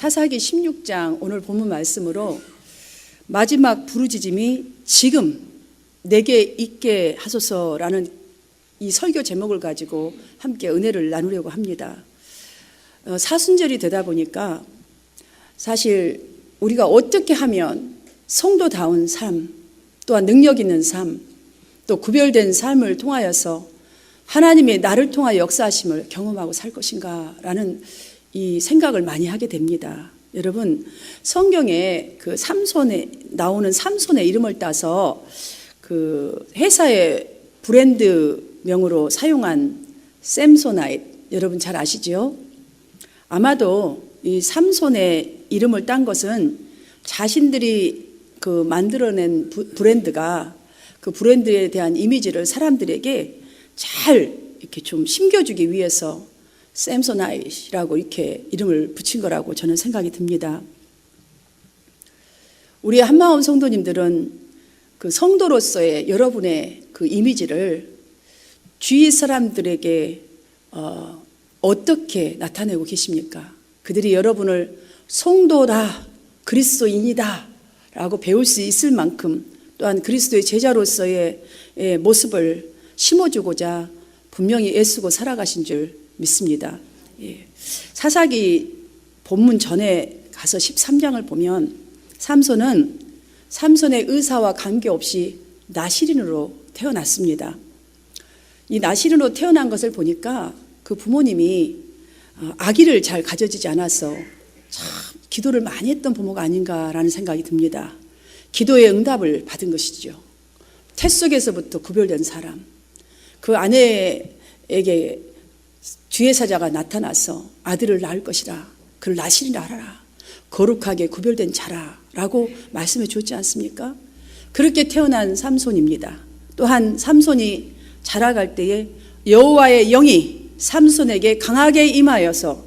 사사기 16장 오늘 본문 말씀으로 마지막 부르짖음이 지금 내게 있게 하소서라는 이 설교 제목을 가지고 함께 은혜를 나누려고 합니다. 사순절이 되다 보니까 사실 우리가 어떻게 하면 성도다운 삶, 또한 능력 있는 삶, 또 구별된 삶을 통하여서 하나님의 나를 통하여 역사하심을 경험하고 살 것인가라는 이 생각을 많이 하게 됩니다. 여러분, 성경에 그 삼손에 나오는 삼손의 이름을 따서 그 회사의 브랜드 명으로 사용한 샘소나이트, 여러분 잘 아시죠? 아마도 이 삼손의 이름을 딴 것은 자신들이 그 만들어낸 브랜드가 그 브랜드에 대한 이미지를 사람들에게 잘 이렇게 좀 심겨주기 위해서 샘소나이트라고 이렇게 이름을 붙인 거라고 저는 생각이 듭니다. 우리 한마음 성도님들은 그 성도로서의 여러분의 그 이미지를 주위 사람들에게 어떻게 나타내고 계십니까? 그들이 여러분을 성도다, 그리스도인이다 라고 배울 수 있을 만큼 또한 그리스도의 제자로서의 모습을 심어주고자 분명히 애쓰고 살아가신 줄 믿습니다. 사사기 본문 전에 가서 13장을 보면 삼손의 의사와 관계없이 나실인으로 태어났습니다. 이 나실인으로 태어난 것을 보니까 그 부모님이 아기를 잘 가져지지 않아서 참 기도를 많이 했던 부모가 아닌가라는 생각이 듭니다. 기도의 응답을 받은 것이죠. 태 속에서부터 구별된 사람, 그 아내에게 주의 사자가 나타나서 아들을 낳을 것이라, 그를 나실이라 하라, 거룩하게 구별된 자라 라고 말씀해 주었지 않습니까? 그렇게 태어난 삼손입니다. 또한 삼손이 자라갈 때에 여호와의 영이 삼손에게 강하게 임하여서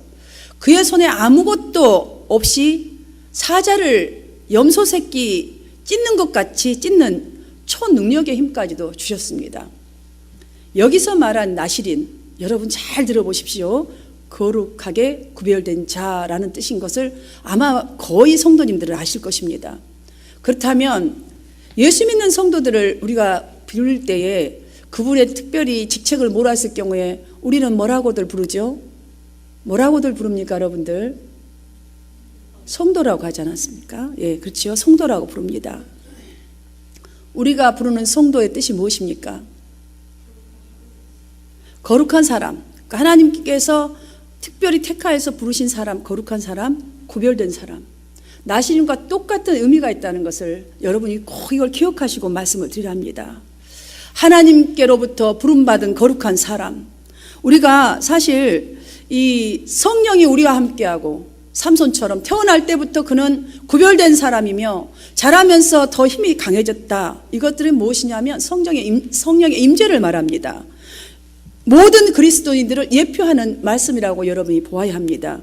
그의 손에 아무것도 없이 사자를 염소 새끼 찢는 것 같이 찢는 초능력의 힘까지도 주셨습니다. 여기서 말한 나실인, 여러분 잘 들어보십시오. 거룩하게 구별된 자라는 뜻인 것을 아마 거의 성도님들은 아실 것입니다. 그렇다면 예수 믿는 성도들을 우리가 부를 때에 그분의 특별히 직책을 몰았을 경우에 우리는 뭐라고들 부르죠? 뭐라고들 부릅니까, 여러분들? 성도라고 하지 않았습니까? 예, 그렇죠. 성도라고 부릅니다. 우리가 부르는 성도의 뜻이 무엇입니까? 거룩한 사람, 그러니까 하나님께서 특별히 택하여서 부르신 사람, 거룩한 사람, 구별된 사람, 나시림과 똑같은 의미가 있다는 것을 여러분이 꼭 이걸 기억하시고 말씀을 드리려 합니다. 하나님께로부터 부름받은 거룩한 사람, 우리가 사실 이 성령이 우리와 함께하고 삼손처럼 태어날 때부터 그는 구별된 사람이며 자라면서 더 힘이 강해졌다. 이것들은 무엇이냐면 성령의 임재를 말합니다. 모든 그리스도인들을 예표하는 말씀이라고 여러분이 보아야 합니다.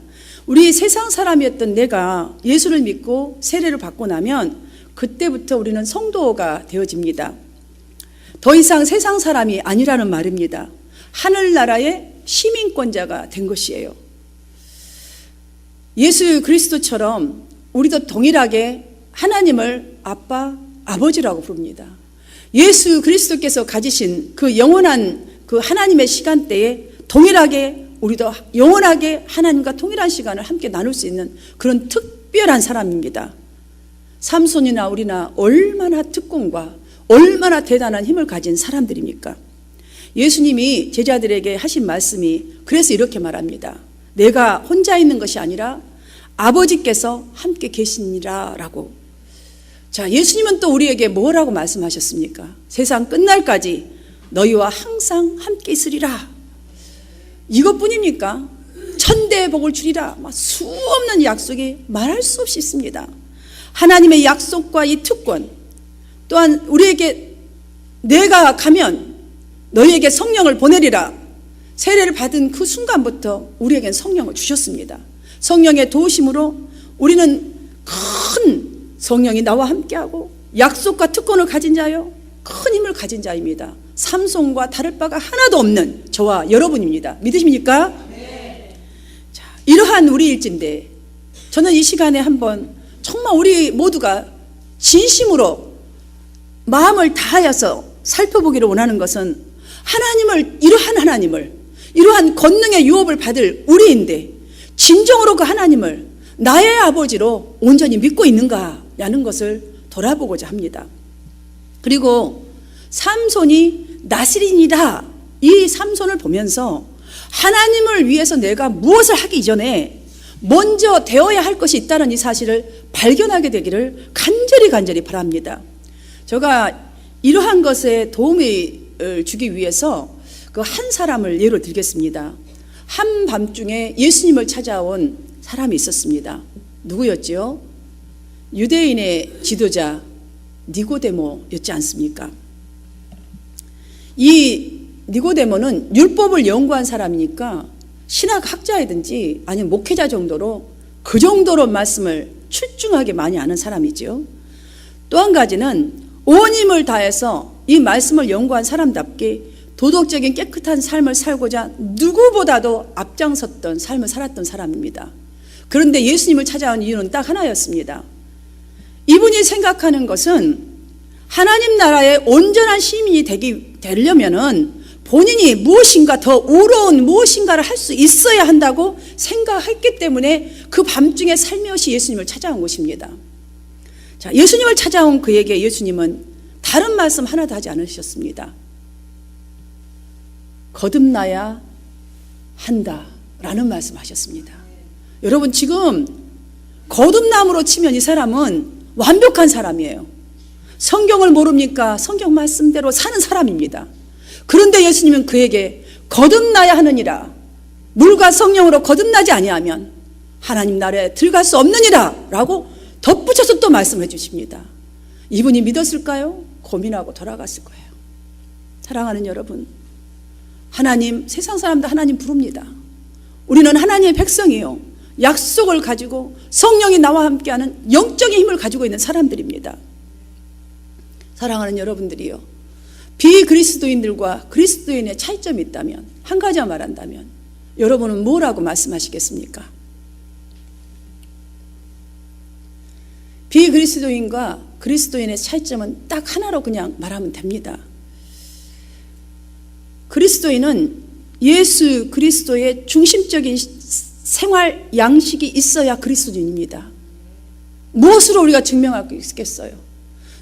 우리 세상 사람이었던 내가 예수를 믿고 세례를 받고 나면 그때부터 우리는 성도가 되어집니다. 더 이상 세상 사람이 아니라는 말입니다. 하늘나라의 시민권자가 된 것이에요. 예수 그리스도처럼 우리도 동일하게 하나님을 아빠, 아버지라고 부릅니다. 예수 그리스도께서 가지신 그 영원한 그 하나님의 시간대에 동일하게 우리도 영원하게 하나님과 동일한 시간을 함께 나눌 수 있는 그런 특별한 사람입니다. 삼손이나 우리나 얼마나 특권과 얼마나 대단한 힘을 가진 사람들입니까? 예수님이 제자들에게 하신 말씀이 그래서 이렇게 말합니다. 내가 혼자 있는 것이 아니라 아버지께서 함께 계시니라 라고. 자, 예수님은 또 우리에게 뭐라고 말씀하셨습니까? 세상 끝날까지 너희와 항상 함께 있으리라. 이것뿐입니까? 천대의 복을 주리라. 수없는 약속이 말할 수 없이 있습니다. 하나님의 약속과 이 특권, 또한 우리에게 내가 가면 너희에게 성령을 보내리라. 세례를 받은 그 순간부터 우리에겐 성령을 주셨습니다. 성령의 도우심으로 우리는 큰 성령이 나와 함께하고 약속과 특권을 가진 자요, 큰 힘을 가진 자입니다. 삼손과 다를 바가 하나도 없는 저와 여러분입니다. 믿으십니까? 네. 자, 이러한 우리일진데 저는 이 시간에 한번 정말 우리 모두가 진심으로 마음을 다하여서 살펴보기를 원하는 것은 이러한 권능의 유업을 받을 우리인데 진정으로 그 하나님을 나의 아버지로 온전히 믿고 있는가라는 것을 돌아보고자 합니다. 그리고 삼손이 나실인이다, 이 삼손을 보면서 하나님을 위해서 내가 무엇을 하기 이전에 먼저 되어야 할 것이 있다는 이 사실을 발견하게 되기를 간절히 바랍니다. 제가 이러한 것에 도움을 주기 위해서 그 한 사람을 예로 들겠습니다. 한밤중에 예수님을 찾아온 사람이 있었습니다. 누구였지요? 유대인의 지도자 니고데모였지 않습니까? 이 니고데모는 율법을 연구한 사람이니까 신학학자이든지 아니면 목회자 정도로 그 정도로 말씀을 출중하게 많이 아는 사람이죠. 또 한 가지는 온 힘을 다해서 이 말씀을 연구한 사람답게 도덕적인 깨끗한 삶을 살고자 누구보다도 앞장섰던 삶을 살았던 사람입니다. 그런데 예수님을 찾아온 이유는 딱 하나였습니다. 이분이 생각하는 것은 하나님 나라의 온전한 시민이 되려면은 본인이 무엇인가 더 우러운 무엇인가를 할 수 있어야 한다고 생각했기 때문에 그 밤중에 살며시 예수님을 찾아온 것입니다. 자, 예수님을 찾아온 그에게 예수님은 다른 말씀 하나도 하지 않으셨습니다. 거듭나야 한다라는 말씀하셨습니다. 여러분, 지금 거듭남으로 치면 이 사람은 완벽한 사람이에요. 성경을 모릅니까? 성경 말씀대로 사는 사람입니다. 그런데 예수님은 그에게 거듭나야 하느니라, 물과 성령으로 거듭나지 아니하면 하나님 나라에 들어갈 수 없느니라 라고 덧붙여서 또 말씀해 주십니다. 이분이 믿었을까요? 고민하고 돌아갔을 거예요. 사랑하는 여러분, 하나님, 세상 사람도 하나님 부릅니다. 우리는 하나님의 백성이요, 약속을 가지고 성령이 나와 함께하는 영적인 힘을 가지고 있는 사람들입니다. 사랑하는 여러분들이요, 비그리스도인들과 그리스도인의 차이점이 있다면, 한 가지만 말한다면 여러분은 뭐라고 말씀하시겠습니까? 비그리스도인과 그리스도인의 차이점은 딱 하나로 그냥 말하면 됩니다. 그리스도인은 예수 그리스도의 중심적인 생활 양식이 있어야 그리스도인입니다. 무엇으로 우리가 증명할 수 있겠어요?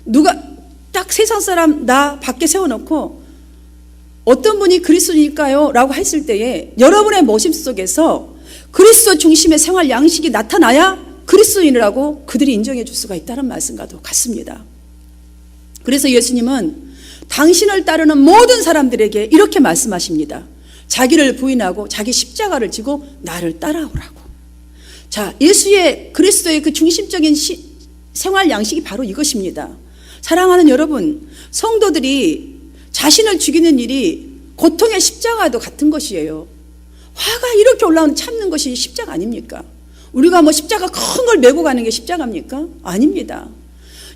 누가 딱 세상 사람 나 밖에 세워놓고 어떤 분이 그리스도인일까요? 라고 했을 때에 여러분의 모심 속에서 그리스도 중심의 생활 양식이 나타나야 그리스도인이라고 그들이 인정해 줄 수가 있다는 말씀과도 같습니다. 그래서 예수님은 당신을 따르는 모든 사람들에게 이렇게 말씀하십니다. 자기를 부인하고 자기 십자가를 지고 나를 따라오라고. 자, 예수의 그리스도의 그 중심적인 생활 양식이 바로 이것입니다. 사랑하는 여러분, 성도들이 자신을 죽이는 일이 고통의 십자가도 같은 것이에요. 화가 이렇게 올라오는 참는 것이 십자가 아닙니까? 우리가 뭐 십자가 큰 걸 메고 가는 게 십자가입니까? 아닙니다.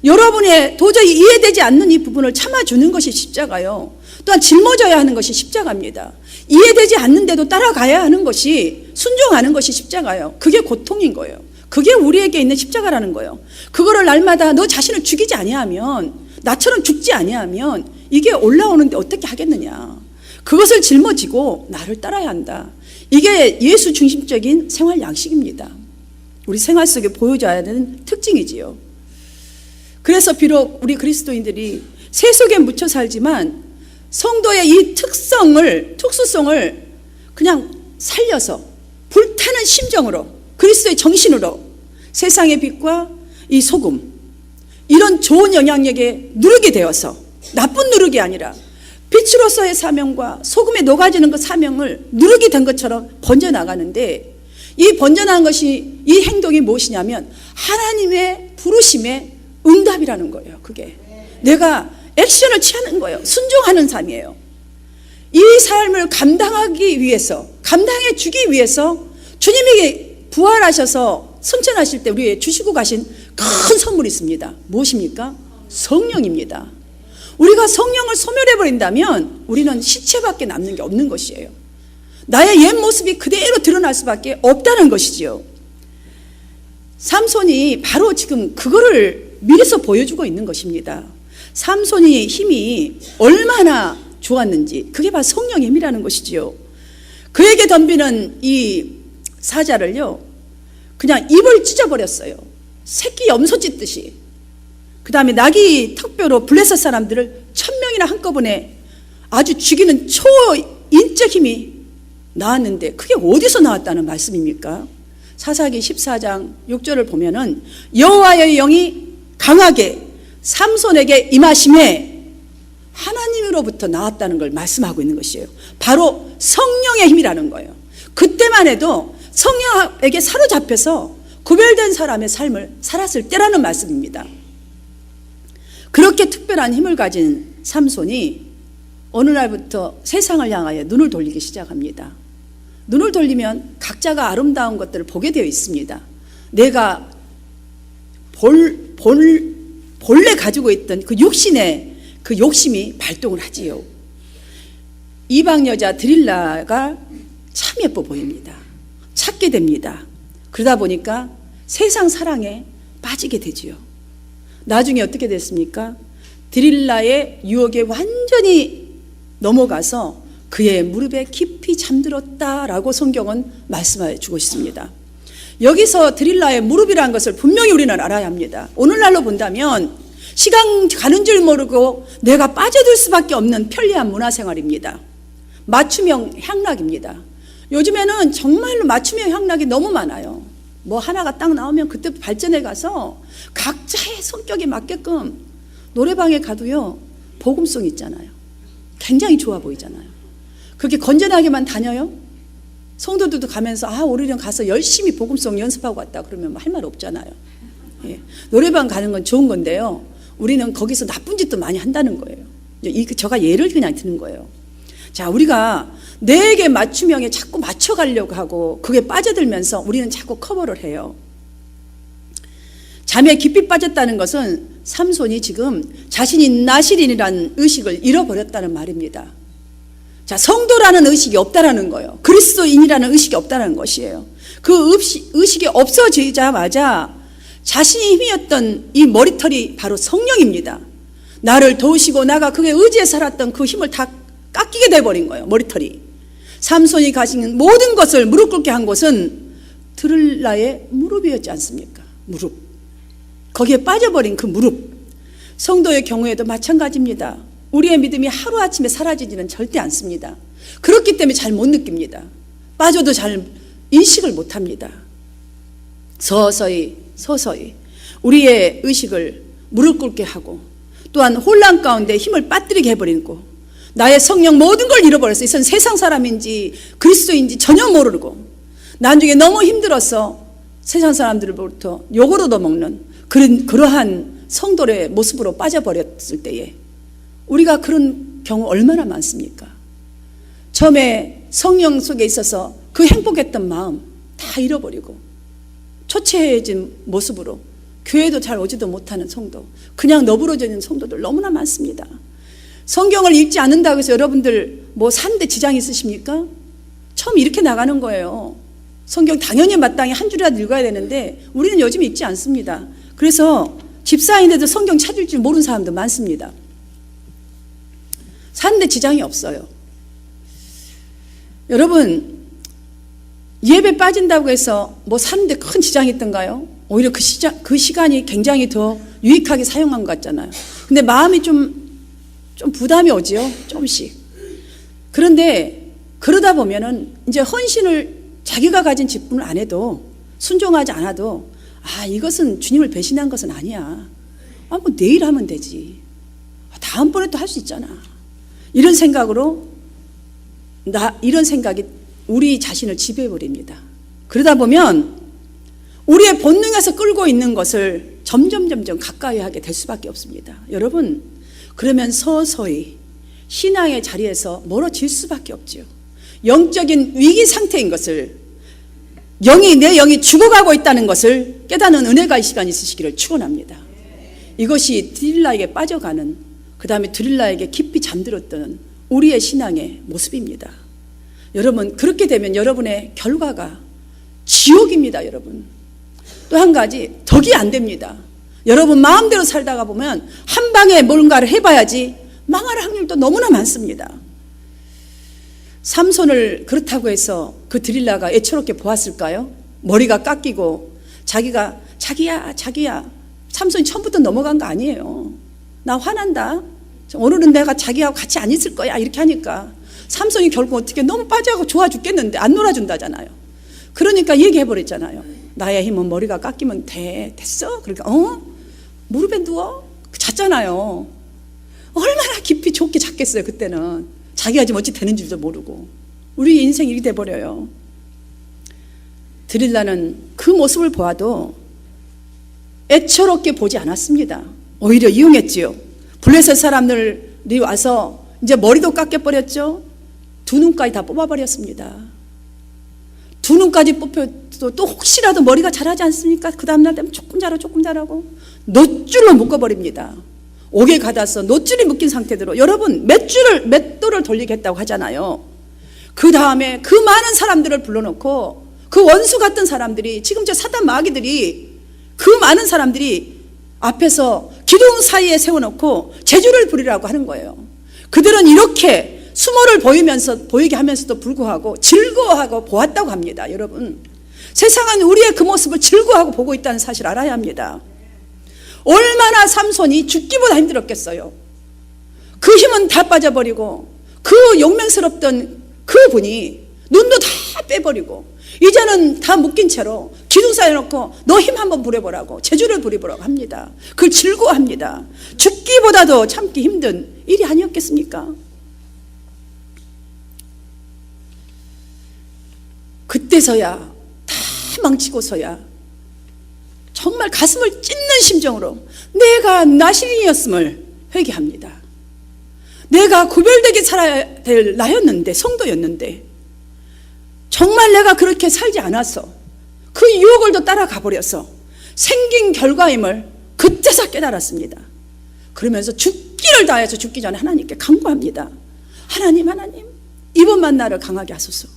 여러분의 도저히 이해되지 않는 이 부분을 참아주는 것이 십자가요. 또한 짊어져야 하는 것이 십자가입니다. 이해되지 않는데도 따라가야 하는 것이, 순종하는 것이 십자가요. 그게 고통인 거예요. 그게 우리에게 있는 십자가라는 거예요. 그거를 날마다 너 자신을 죽이지 아니하면, 나처럼 죽지 아니하면 이게 올라오는데 어떻게 하겠느냐. 그것을 짊어지고 나를 따라야 한다. 이게 예수 중심적인 생활 양식입니다. 우리 생활 속에 보여줘야 되는 특징이지요. 그래서 비록 우리 그리스도인들이 세속에 묻혀 살지만 성도의 이 특수성을 그냥 살려서 불타는 심정으로, 그리스도의 정신으로 세상의 빛과 이 소금, 이런 좋은 영향력에 누르게 되어서, 나쁜 누르기 아니라 빛으로서의 사명과 소금에 녹아지는 그 사명을 누르게 된 것처럼 번져나가는데, 이 번져나간 것이, 이 행동이 무엇이냐면 하나님의 부르심의 응답이라는 거예요. 그게 내가 액션을 취하는 거예요. 순종하는 삶이에요. 이 삶을 감당하기 위해서, 감당해 주기 위해서 주님이 부활하셔서 승천하실 때 우리에게 주시고 가신 큰 선물이 있습니다. 무엇입니까? 성령입니다. 우리가 성령을 소멸해버린다면 우리는 시체밖에 남는 게 없는 것이에요. 나의 옛 모습이 그대로 드러날 수밖에 없다는 것이지요. 삼손이 바로 지금 그거를 미래서 보여주고 있는 것입니다. 삼손이 힘이 얼마나 좋았는지, 그게 바로 성령의 힘이라는 것이지요. 그에게 덤비는 이 사자를요, 그냥 입을 찢어버렸어요. 새끼 염소 찢듯이. 그 다음에 나귀 턱뼈로 블레셋 사람들을 1000명이나 한꺼번에 아주 죽이는 초인적 힘이 나왔는데, 그게 어디서 나왔다는 말씀입니까? 사사기 14장 6절을 보면은 여호와의 영이 강하게 삼손에게 임하심에 하나님으로부터 나왔다는 걸 말씀하고 있는 것이에요. 바로 성령의 힘이라는 거예요. 그때만 해도 성령에게 사로잡혀서 구별된 사람의 삶을 살았을 때라는 말씀입니다. 그렇게 특별한 힘을 가진 삼손이 어느 날부터 세상을 향하여 눈을 돌리기 시작합니다. 눈을 돌리면 각자가 아름다운 것들을 보게 되어 있습니다. 내가 본래 가지고 있던 그 육신의 그 욕심이 발동을 하지요. 이방 여자 드릴라가 참 예뻐 보입니다. 찾게 됩니다. 그러다 보니까 세상 사랑에 빠지게 되지요. 나중에 어떻게 됐습니까? 드릴라의 유혹에 완전히 넘어가서 그의 무릎에 깊이 잠들었다라고 성경은 말씀해 주고 있습니다. 여기서 드릴라의 무릎이라는 것을 분명히 우리는 알아야 합니다. 오늘날로 본다면 시간 가는 줄 모르고 내가 빠져들 수밖에 없는 편리한 문화생활입니다. 맞춤형 향락입니다. 요즘에는 정말로 맞춤형 향락이 너무 많아요. 뭐 하나가 딱 나오면 그때 발전해 가서 각자의 성격에 맞게끔 노래방에 가도요, 복음송 있잖아요. 굉장히 좋아 보이잖아요. 그렇게 건전하게만 다녀요? 성도들도 가면서 우리는 가서 열심히 복음송 연습하고 왔다 그러면 할 말 없잖아요. 예. 노래방 가는 건 좋은 건데요, 우리는 거기서 나쁜 짓도 많이 한다는 거예요. 제가 예를 그냥 드는 거예요. 자, 우리가 내게 맞춤형에 자꾸 맞춰가려고 하고 그게 빠져들면서 우리는 자꾸 커버를 해요. 잠에 깊이 빠졌다는 것은 삼손이 지금 자신이 나실인이라는 의식을 잃어버렸다는 말입니다. 자, 성도라는 의식이 없다라는 거예요. 그리스도인이라는 의식이 없다는 것이에요. 그 의식이 없어지자마자 자신이 힘이었던 이 머리털이 바로 성령입니다. 나를 도우시고 나가 그게 의지에 살았던 그 힘을 다 깎이게 돼버린 거예요. 머리털이. 삼손이 가진 모든 것을 무릎 꿇게 한 곳은 드릴라의 무릎이었지 않습니까? 무릎. 거기에 빠져버린 그 무릎. 성도의 경우에도 마찬가지입니다. 우리의 믿음이 하루아침에 사라지지는 절대 않습니다. 그렇기 때문에 잘 못 느낍니다. 빠져도 잘 인식을 못합니다. 서서히 우리의 의식을 무릎 꿇게 하고, 또한 혼란 가운데 힘을 빠뜨리게 해버리고, 나의 성령 모든 걸 잃어버렸어요. 이선 세상 사람인지 그리스도인지 전혀 모르고 나중에 너무 힘들어서 세상 사람들로부터 욕을 얻어먹는 그러한 성도의 모습으로 빠져버렸을 때에 우리가 그런 경우 얼마나 많습니까? 처음에 성령 속에 있어서 그 행복했던 마음 다 잃어버리고 초췌해진 모습으로 교회도 잘 오지도 못하는 성도, 그냥 너부러져 있는 성도들 너무나 많습니다. 성경을 읽지 않는다고 해서 여러분들 뭐 사는데 지장이 있으십니까? 처음 이렇게 나가는 거예요. 성경 당연히 마땅히 한 줄이라도 읽어야 되는데 우리는 요즘 읽지 않습니다. 그래서 집사인데도 성경 찾을 줄 모르는 사람도 많습니다. 사는데 지장이 없어요. 여러분, 예배 빠진다고 해서 뭐 사는데 큰 지장이 있던가요? 오히려 그 시간이 굉장히 더 유익하게 사용한 것 같잖아요. 근데 마음이 좀 부담이 오지요, 조금씩. 그런데 그러다 보면은 이제 헌신을 자기가 가진 직분을 안 해도, 순종하지 않아도, 이것은 주님을 배신한 것은 아니야. 뭐 내일 하면 되지. 다음번에 또 할 수 있잖아. 이런 생각으로 이런 생각이 우리 자신을 지배해버립니다. 그러다 보면 우리의 본능에서 끌고 있는 것을 점점 가까이 하게 될 수밖에 없습니다. 여러분, 그러면 서서히 신앙의 자리에서 멀어질 수밖에 없죠. 영적인 위기 상태인 것을, 내 영이 죽어가고 있다는 것을 깨닫는 은혜가 이 시간 있으시기를 축원합니다. 이것이 드릴라에게 빠져가는, 그 다음에 드릴라에게 깊이 잠들었던 우리의 신앙의 모습입니다. 여러분, 그렇게 되면 여러분의 결과가 지옥입니다. 여러분, 또 한 가지, 덕이 안 됩니다. 여러분 마음대로 살다가 보면 한 방에 뭔가를 해봐야지 망할 확률도 너무나 많습니다. 삼손을 그렇다고 해서 그 드릴라가 애처롭게 보았을까요? 머리가 깎이고 자기야 삼손이 처음부터 넘어간 거 아니에요. 나 화난다, 오늘은 내가 자기하고 같이 안 있을 거야, 이렇게 하니까 삼손이 결국 어떻게 너무 빠져하고 좋아 죽겠는데 안 놀아준다잖아요. 그러니까 얘기해버렸잖아요. 나의 힘은 머리가 깎이면 됐어? 그러니까 무릎에 누워? 잤잖아요. 얼마나 깊이 좋게 잤겠어요. 그때는 자기가 지금 어찌 되는 줄도 모르고. 우리 인생이 이렇게 돼버려요. 드릴라는 그 모습을 보아도 애처롭게 보지 않았습니다. 오히려 이용했지요. 블레셋 사람들이 와서 이제 머리도 깎여버렸죠. 두 눈까지 다 뽑아버렸습니다. 두 눈까지 뽑혀도 또 혹시라도 머리가 자라지 않습니까? 그 다음날 되면 조금 자라고 놋줄로 묶어버립니다. 옥에 가다서 놋줄이 묶인 상태대로, 여러분 맷돌을 돌리겠다고 하잖아요. 그 다음에 그 많은 사람들을 불러놓고 그 원수 같은 사람들이, 지금 저 사단 마귀들이 그 많은 사람들이 앞에서 기둥 사이에 세워놓고 제주를 부리라고 하는 거예요. 그들은 이렇게 수모를 보이게 하면서도 불구하고 즐거워하고 보았다고 합니다. 여러분, 세상은 우리의 그 모습을 즐거워하고 보고 있다는 사실을 알아야 합니다. 얼마나 삼손이 죽기보다 힘들었겠어요. 그 힘은 다 빠져버리고 그 용맹스럽던 그 분이 눈도 다 빼버리고 이제는 다 묶인 채로 기둥 사이에 놓고 너 힘 한번 부려보라고, 제주를 부려보라고 합니다. 그걸 즐거워합니다. 죽기보다도 참기 힘든 일이 아니었겠습니까? 그때서야, 다 망치고서야 정말 가슴을 찢는 심정으로 내가 나시린이었음을 회개합니다. 내가 구별되게 살아야 될 나였는데, 성도였는데 정말 내가 그렇게 살지 않아서 그 유혹을 또 따라가 버려서 생긴 결과임을 그때서 깨달았습니다. 그러면서 죽기를 다해서 죽기 전에 하나님께 간구합니다. 하나님, 이번만 나를 강하게 하소서.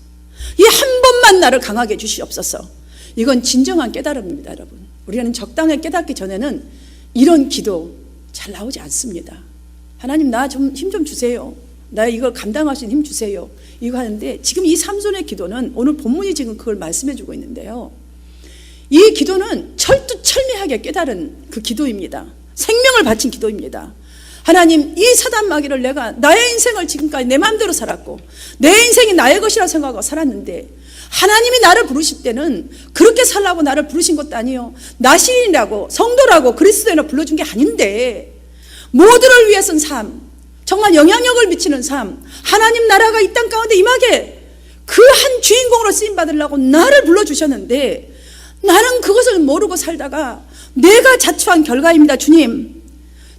이 한 번만 나를 강하게 해주시옵소서. 이건 진정한 깨달음입니다. 여러분, 우리는 적당히 깨닫기 전에는 이런 기도 잘 나오지 않습니다. 하나님, 나 좀 힘 좀 주세요. 나 이걸 감당할 수 있는 힘 주세요. 이거 하는데, 지금 이 삼손의 기도는 오늘 본문이 지금 그걸 말씀해 주고 있는데요, 이 기도는 철두철미하게 깨달은 그 기도입니다. 생명을 바친 기도입니다. 하나님, 이 사단 마귀를 내가 나의 인생을 지금까지 내 마음대로 살았고 내 인생이 나의 것이라 생각하고 살았는데, 하나님이 나를 부르실 때는 그렇게 살라고 나를 부르신 것도 아니요, 나시린이라고 성도라고 그리스도인으로 불러준 게 아닌데, 모두를 위해 쓴 삶, 정말 영향력을 미치는 삶, 하나님 나라가 이 땅 가운데 임하게 그 한 주인공으로 쓰임받으려고 나를 불러주셨는데, 나는 그것을 모르고 살다가 내가 자초한 결과입니다. 주님,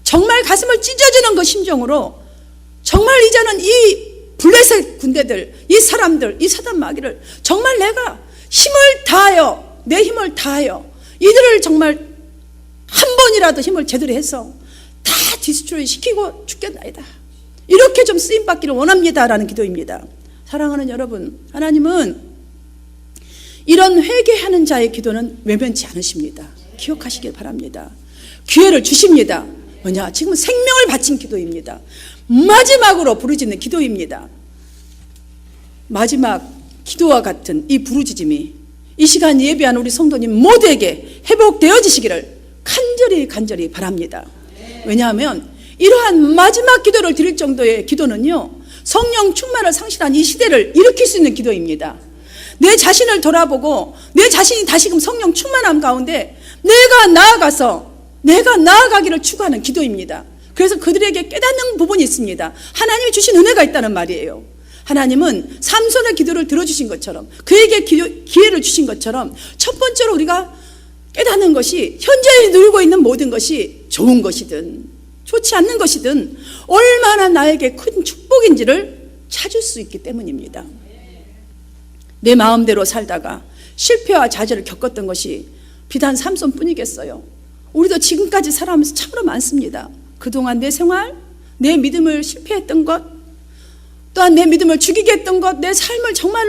정말 가슴을 찢어지는 그 심정으로 정말 이제는 이 블레셋 군대들, 이 사람들, 이 사단 마귀를 정말 내가 힘을 다하여, 내 힘을 다하여 이들을 정말 한 번이라도 힘을 제대로 해서 다 디스트로이 시키고 죽겠나이다, 이렇게 좀 쓰임받기를 원합니다라는 기도입니다. 사랑하는 여러분, 하나님은 이런 회개하는 자의 기도는 외면치 않으십니다. 기억하시길 바랍니다. 기회를 주십니다. 뭐냐? 지금은 생명을 바친 기도입니다. 마지막으로 부르짖는 기도입니다. 마지막 기도와 같은 이 부르짖음이 이 시간 예배한 우리 성도님 모두에게 회복되어지시기를 간절히 바랍니다. 왜냐하면 이러한 마지막 기도를 드릴 정도의 기도는요, 성령 충만을 상실한 이 시대를 일으킬 수 있는 기도입니다. 내 자신을 돌아보고 내 자신이 다시금 성령 충만함 가운데 내가 나아가기를 추구하는 기도입니다. 그래서 그들에게 깨닫는 부분이 있습니다. 하나님이 주신 은혜가 있다는 말이에요. 하나님은 삼손의 기도를 들어주신 것처럼, 그에게 기회를 주신 것처럼, 첫 번째로 우리가 깨닫는 것이 현재 누리고 있는 모든 것이 좋은 것이든 좋지 않는 것이든 얼마나 나에게 큰 축복인지를 찾을 수 있기 때문입니다. 내 마음대로 살다가 실패와 좌절을 겪었던 것이 비단 삼손뿐이겠어요. 우리도 지금까지 살아가면서 참으로 많습니다. 그동안 내 생활, 내 믿음을 실패했던 것, 또한 내 믿음을 죽이게 했던 것, 내 삶을 정말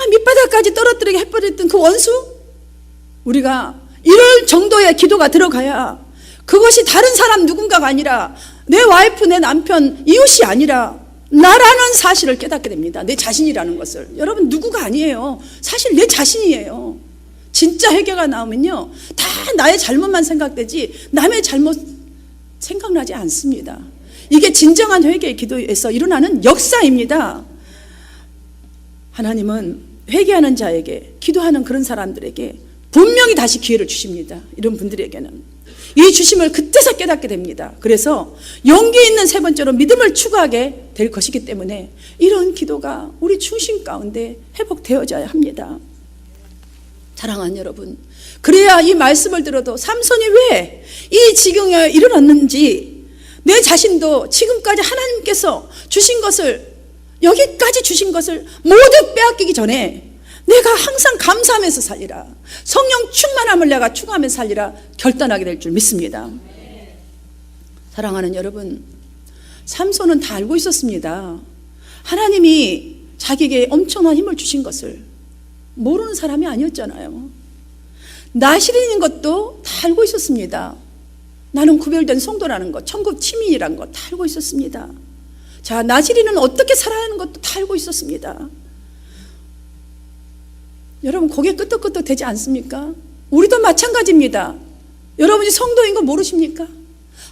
밑바닥까지 떨어뜨리게 해버렸던 그 원수, 우리가 이럴 정도의 기도가 들어가야 그것이 다른 사람 누군가가 아니라 내 와이프, 내 남편, 이웃이 아니라 나라는 사실을 깨닫게 됩니다. 내 자신이라는 것을. 여러분 누구가 아니에요. 사실 내 자신이에요. 진짜 회개가 나오면요, 다 나의 잘못만 생각되지 남의 잘못 생각나지 않습니다. 이게 진정한 회개의 기도에서 일어나는 역사입니다. 하나님은 회개하는 자에게, 기도하는 그런 사람들에게 분명히 다시 기회를 주십니다. 이런 분들에게는 이 주심을 그때서 깨닫게 됩니다. 그래서 용기 있는 세 번째로 믿음을 추구하게 될 것이기 때문에 이런 기도가 우리 중심 가운데 회복되어져야 합니다. 사랑하는 여러분, 그래야 이 말씀을 들어도 삼손이 왜 이 지경에 이르렀는지, 내 자신도 지금까지 하나님께서 주신 것을, 여기까지 주신 것을 모두 빼앗기기 전에 내가 항상 감사하면서 살리라, 성령 충만함을 내가 추구하면서 살리라 결단하게 될 줄 믿습니다. 사랑하는 여러분, 삼손은 다 알고 있었습니다. 하나님이 자기에게 엄청난 힘을 주신 것을 모르는 사람이 아니었잖아요. 나실인인 것도 다 알고 있었습니다. 나는 구별된 성도라는 것, 천국 시민이라는 것 다 알고 있었습니다. 자, 나실인은 어떻게 살아야 하는 것도 다 알고 있었습니다. 여러분 고개 끄덕끄덕 되지 않습니까? 우리도 마찬가지입니다. 여러분이 성도인 거 모르십니까?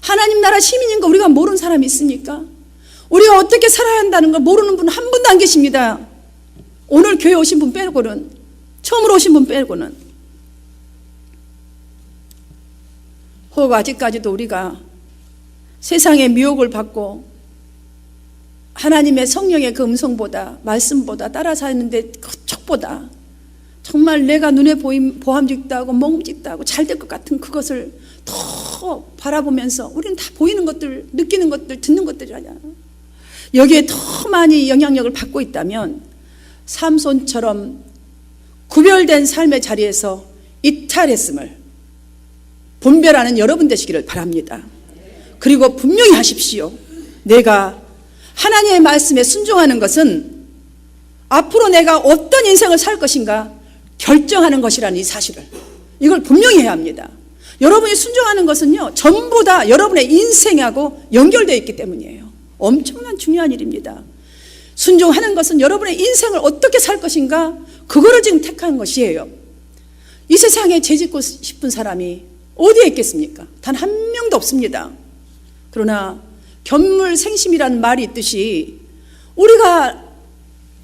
하나님 나라 시민인 거 우리가 모르는 사람이 있습니까? 우리가 어떻게 살아야 한다는 걸 모르는 분 한 분도 안 계십니다. 오늘 교회 오신 분 빼고는, 처음으로 오신 분 빼고는. 혹 아직까지도 우리가 세상의 미혹을 받고 하나님의 성령의 그 음성보다, 말씀보다 따라 사는데 그 척보다 정말 내가 눈에 보함직다고 먹음직다고 잘 될 것 같은 그것을 더 바라보면서 우리는 다 보이는 것들, 느끼는 것들, 듣는 것들이잖아요. 여기에 더 많이 영향력을 받고 있다면 삼손처럼 구별된 삶의 자리에서 이탈했음을 분별하는 여러분 되시기를 바랍니다. 그리고 분명히 하십시오. 내가 하나님의 말씀에 순종하는 것은 앞으로 내가 어떤 인생을 살 것인가 결정하는 것이라는 이 사실을, 이걸 분명히 해야 합니다. 여러분이 순종하는 것은요, 전부 다 여러분의 인생하고 연결되어 있기 때문이에요. 엄청난 중요한 일입니다. 순종하는 것은 여러분의 인생을 어떻게 살 것인가, 그거를 지금 택하는 것이에요. 이 세상에 죄짓고 싶은 사람이 어디에 있겠습니까? 단 한 명도 없습니다. 그러나 견물생심이라는 말이 있듯이 우리가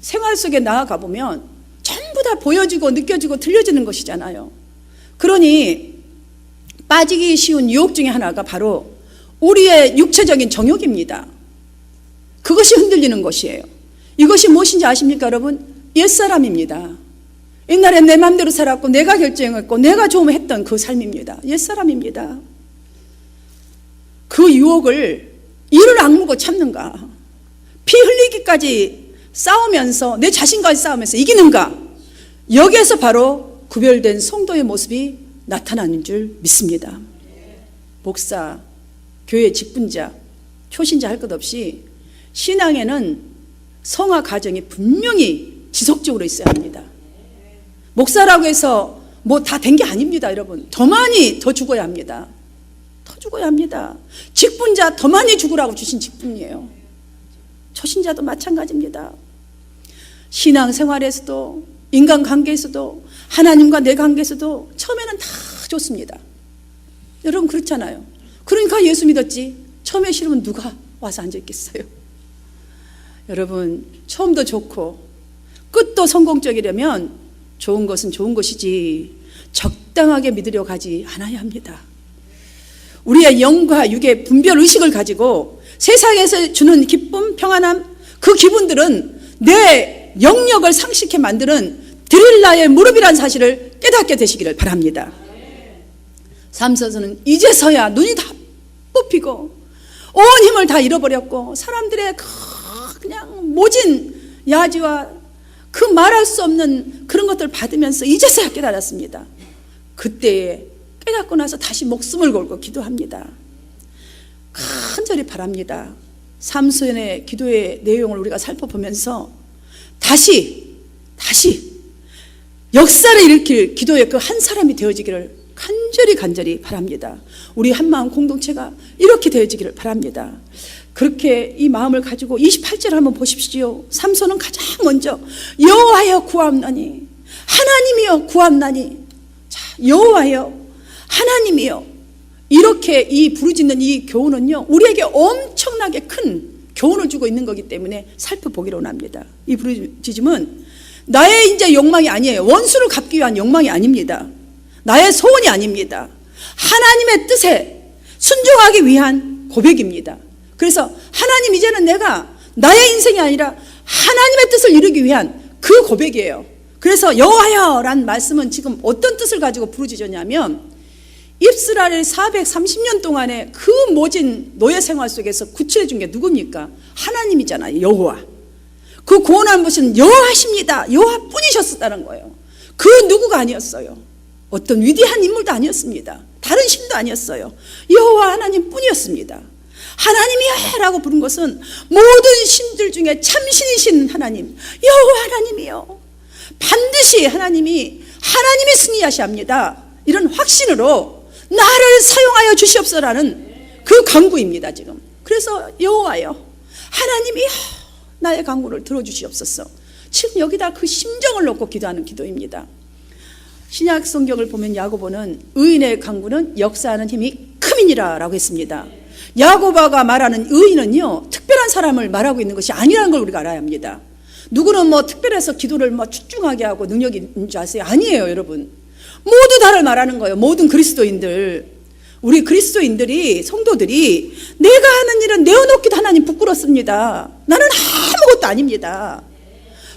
생활 속에 나아가 보면 전부 다 보여지고 느껴지고 들려지는 것이잖아요. 그러니 빠지기 쉬운 유혹 중에 하나가 바로 우리의 육체적인 정욕입니다. 그것이 흔들리는 것이에요. 이것이 무엇인지 아십니까 여러분? 옛사람입니다. 옛날에 내 마음대로 살았고 내가 결정했고 내가 좀 했던 그 삶입니다. 옛사람입니다. 그 유혹을 이를 악물고 참는가, 피 흘리기까지 싸우면서 내 자신과의 싸우면서 이기는가, 여기에서 바로 구별된 성도의 모습이 나타나는 줄 믿습니다. 목사, 교회 직분자, 초신자 할 것 없이 신앙에는 성화 과정이 분명히 지속적으로 있어야 합니다. 목사라고 해서 뭐 다 된 게 아닙니다. 여러분 더 많이 더 죽어야 합니다. 더 죽어야 합니다. 직분자 더 많이 죽으라고 주신 직분이에요. 초신자도 마찬가지입니다. 신앙생활에서도 인간관계에서도 하나님과 내 관계에서도 처음에는 다 좋습니다. 여러분 그렇잖아요. 그러니까 예수 믿었지. 처음에 싫으면 누가 와서 앉아있겠어요. 여러분 처음도 좋고 끝도 성공적이려면 좋은 것은 좋은 것이지 적당하게 믿으려 가지 않아야 합니다. 우리의 영과 육의 분별의식을 가지고 세상에서 주는 기쁨, 평안함, 그 기분들은 내 영역을 상실케 만드는 드릴라의 무릎이라는 사실을 깨닫게 되시기를 바랍니다. 삼손은 이제서야 눈이 다 뽑히고 온 힘을 다 잃어버렸고 사람들의 그냥 모진 야지와 그 말할 수 없는 그런 것들을 받으면서 이제서야 깨달았습니다. 그때에 깨닫고 나서 다시 목숨을 걸고 기도합니다. 간절히 바랍니다. 삼손의 기도의 내용을 우리가 살펴보면서 다시 역사를 일으킬 기도의 그 한 사람이 되어지기를 간절히 바랍니다. 우리 한마음 공동체가 이렇게 되어지기를 바랍니다. 그렇게 이 마음을 가지고 28절 한번 보십시오. 삼손은 가장 먼저 여호와여 구하옵나니, 하나님이여 구하옵나니. 자, 여호와여 하나님이여, 이렇게 이 부르짖는 이 교훈은요, 우리에게 엄청나게 큰 교훈을 주고 있는 거기 때문에 살펴보기로 합니다. 이 부르짖음은 나의 이제 욕망이 아니에요. 원수를 갚기 위한 욕망이 아닙니다. 나의 소원이 아닙니다. 하나님의 뜻에 순종하기 위한 고백입니다. 그래서 하나님, 이제는 내가 나의 인생이 아니라 하나님의 뜻을 이루기 위한 그 고백이에요. 그래서 여호와여 라는 말씀은 지금 어떤 뜻을 가지고 부르짖었냐면, 이스라엘 430년 동안의 그 모진 노예 생활 속에서 구출해 준 게 누굽니까? 하나님이잖아요. 여호와. 그 구원한 것은 여호와십니다. 여호와뿐이셨다는 거예요. 그 누구가 아니었어요. 어떤 위대한 인물도 아니었습니다. 다른 신도 아니었어요. 여호와 하나님뿐이었습니다. 하나님이여 라고 부른 것은 모든 신들 중에 참신이신 하나님, 여호와 하나님이요, 반드시 하나님이 승리하셔야 합니다. 이런 확신으로 나를 사용하여 주시옵소서라는 그 간구입니다 지금. 그래서 여호와여 하나님이여 나의 간구를 들어주시옵소서. 지금 여기다 그 심정을 놓고 기도하는 기도입니다. 신약 성경을 보면 야고보는 의인의 간구는 역사하는 힘이 큼이니라 라고 했습니다. 야고보가 말하는 의인은요, 특별한 사람을 말하고 있는 것이 아니라는 걸 우리가 알아야 합니다. 누구는 뭐 특별해서 기도를 뭐 출중하게 하고 능력이 있는 줄 아세요? 아니에요 여러분. 모두 다를 말하는 거예요. 모든 그리스도인들, 우리 그리스도인들이, 성도들이 내가 하는 일은 내어놓기도 하나님 부끄럽습니다. 나는 아무것도 아닙니다.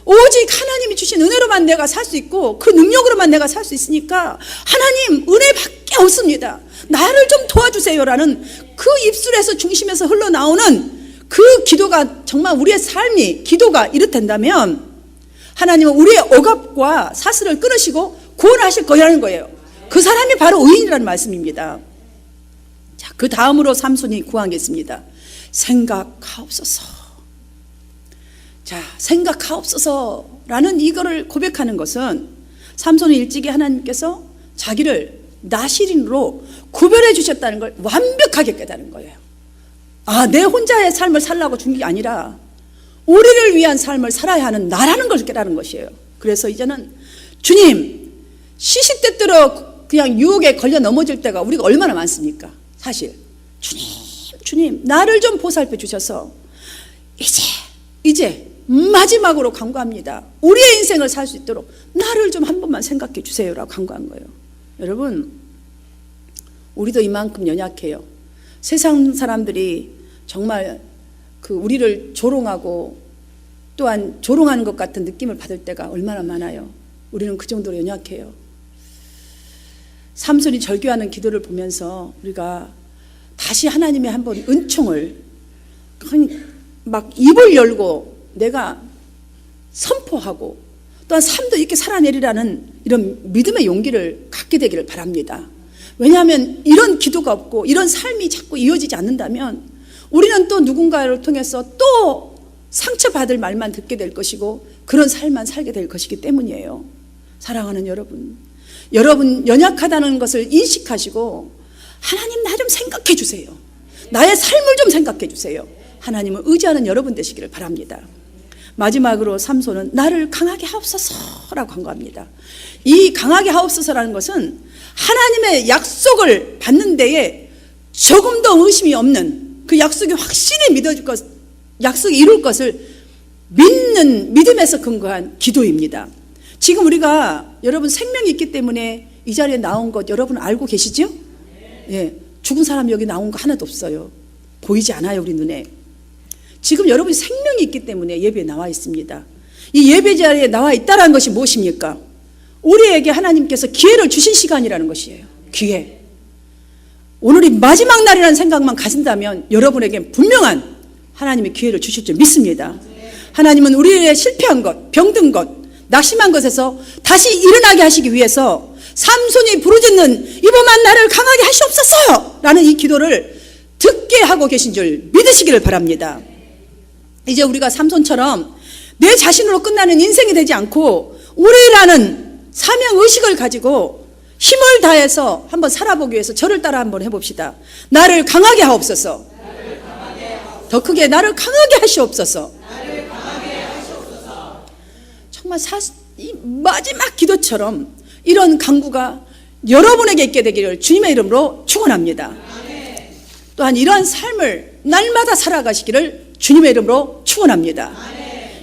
오직 하나님이 주신 은혜로만 내가 살 수 있고 그 능력으로만 내가 살 수 있으니까 하나님 은혜밖에 없습니다. 나를 좀 도와주세요라는 그 입술에서 중심에서 흘러나오는 그 기도가 정말 우리의 삶이 기도가 이렇단다면 하나님은 우리의 억압과 사슬을 끊으시고 구원하실 거라는 거예요. 그 사람이 바로 의인이라는 말씀입니다. 자, 그 다음으로 삼손이 구한 게 있습니다. 생각하옵소서. 자, 생각하옵소서라는 이거를 고백하는 것은 삼손은 일찍이 하나님께서 자기를 나시린으로 구별해 주셨다는 걸 완벽하게 깨달은 거예요. 아, 내 혼자의 삶을 살라고 준 게 아니라 우리를 위한 삶을 살아야 하는 나라는 걸 깨달은 것이에요. 그래서 이제는 주님, 시시때때로 그냥 유혹에 걸려 넘어질 때가 우리가 얼마나 많습니까? 사실 주님 나를 좀 보살펴 주셔서 이제 마지막으로 간구합니다. 우리의 인생을 살 수 있도록 나를 좀 한 번만 생각해 주세요라고 간구한 거예요. 여러분, 우리도 이만큼 연약해요. 세상 사람들이 정말 그 우리를 조롱하고 또한 조롱하는 것 같은 느낌을 받을 때가 얼마나 많아요. 우리는 그 정도로 연약해요. 삼손이 절규하는 기도를 보면서 우리가 다시 하나님의 한번 은총을 막 입을 열고 내가 선포하고 또한 삶도 이렇게 살아내리라는 이런 믿음의 용기를 갖게 되기를 바랍니다. 왜냐하면 이런 기도가 없고 이런 삶이 자꾸 이어지지 않는다면 우리는 또 누군가를 통해서 또 상처받을 말만 듣게 될 것이고 그런 삶만 살게 될 것이기 때문이에요. 사랑하는 여러분, 여러분 연약하다는 것을 인식하시고 하나님 나 좀 생각해 주세요. 나의 삶을 좀 생각해 주세요. 하나님을 의지하는 여러분 되시기를 바랍니다. 마지막으로 삼손은 나를 강하게 하옵소서라고 간구합니다. 이 강하게 하옵소서라는 것은 하나님의 약속을 받는 데에 조금 더 의심이 없는 그 약속이 확실히 믿어질 것, 약속이 이룰 것을 믿는 믿음에서 근거한 기도입니다. 지금 우리가 여러분 생명이 있기 때문에 이 자리에 나온 것 여러분 알고 계시죠? 예, 죽은 사람 여기 나온 거 하나도 없어요. 보이지 않아요 우리 눈에. 지금 여러분이 생명이 있기 때문에 예배에 나와 있습니다. 이 예배 자리에 나와 있다는 것이 무엇입니까? 우리에게 하나님께서 기회를 주신 시간이라는 것이에요. 기회. 오늘이 마지막 날이라는 생각만 가진다면 여러분에게 분명한 하나님의 기회를 주실 줄 믿습니다. 하나님은 우리의 실패한 것, 병든 것, 낙심한 것에서 다시 일어나게 하시기 위해서 삼손이 부르짖는 이번만 나를 강하게 하시옵소서 라는 이 기도를 듣게 하고 계신 줄 믿으시기를 바랍니다. 이제 우리가 삼손처럼 내 자신으로 끝나는 인생이 되지 않고 우리라는 사명의식을 가지고 힘을 다해서 한번 살아보기 위해서 저를 따라 한번 해봅시다. 나를 강하게 하옵소서. 더 크게 나를 강하게 하시옵소서. 정말 이 마지막 기도처럼 이런 간구가 여러분에게 있게 되기를 주님의 이름으로 축원합니다. 또한 이러한 삶을 날마다 살아가시기를 주님의 이름으로 축원합니다.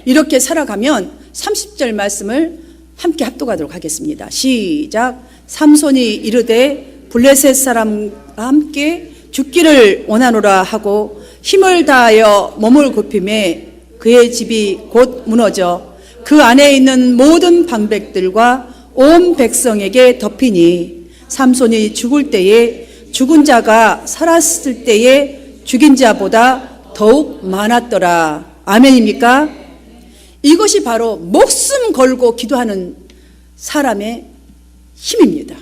이렇게 살아가면 30절 말씀을 함께 합독하도록 하겠습니다. 시작. 삼손이 이르되 블레셋 사람과 함께 죽기를 원하노라 하고 힘을 다하여 몸을 굽히매 그의 집이 곧 무너져 그 안에 있는 모든 방백들과 온 백성에게 덮이니 삼손이 죽을 때에 죽은 자가 살았을 때에 죽인 자보다 더욱 많았더라. 아멘입니까? 이것이 바로 목숨 걸고 기도하는 사람의 힘입니다.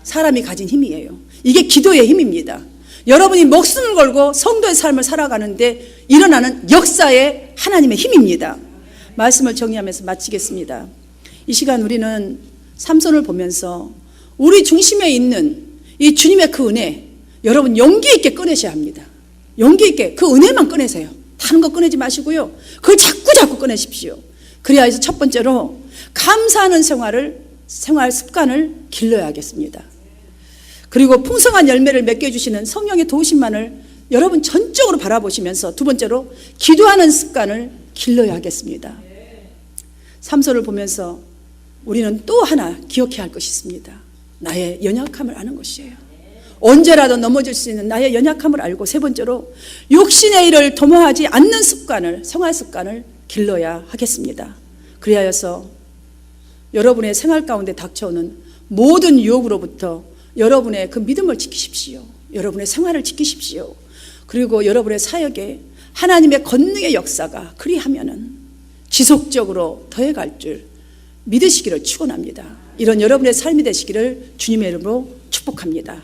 사람이 가진 힘이에요. 이게 기도의 힘입니다. 여러분이 목숨을 걸고 성도의 삶을 살아가는데 일어나는 역사의 하나님의 힘입니다. 말씀을 정리하면서 마치겠습니다. 이 시간 우리는 삼손을 보면서 우리 중심에 있는 이 주님의 그 은혜, 여러분 용기 있게 꺼내셔야 합니다. 용기 있게 그 은혜만 꺼내세요. 다른 거 꺼내지 마시고요. 그걸 자꾸 꺼내십시오. 그래야 해서 첫 번째로 감사하는 생활 습관을 길러야겠습니다. 그리고 풍성한 열매를 맺게 해주시는 성령의 도우심만을 여러분 전적으로 바라보시면서 두 번째로 기도하는 습관을 길러야 하겠습니다. 삼손을 보면서 우리는 또 하나 기억해야 할 것이 있습니다. 나의 연약함을 아는 것이에요. 언제라도 넘어질 수 있는 나의 연약함을 알고, 세 번째로 육신의 일을 도모하지 않는 생활 습관을 길러야 하겠습니다. 그리하여서 여러분의 생활 가운데 닥쳐오는 모든 유혹으로부터 여러분의 그 믿음을 지키십시오. 여러분의 생활을 지키십시오. 그리고 여러분의 사역에 하나님의 권능의 역사가 그리하면은 지속적으로 더해갈 줄 믿으시기를 축원합니다. 이런 여러분의 삶이 되시기를 주님의 이름으로 축복합니다.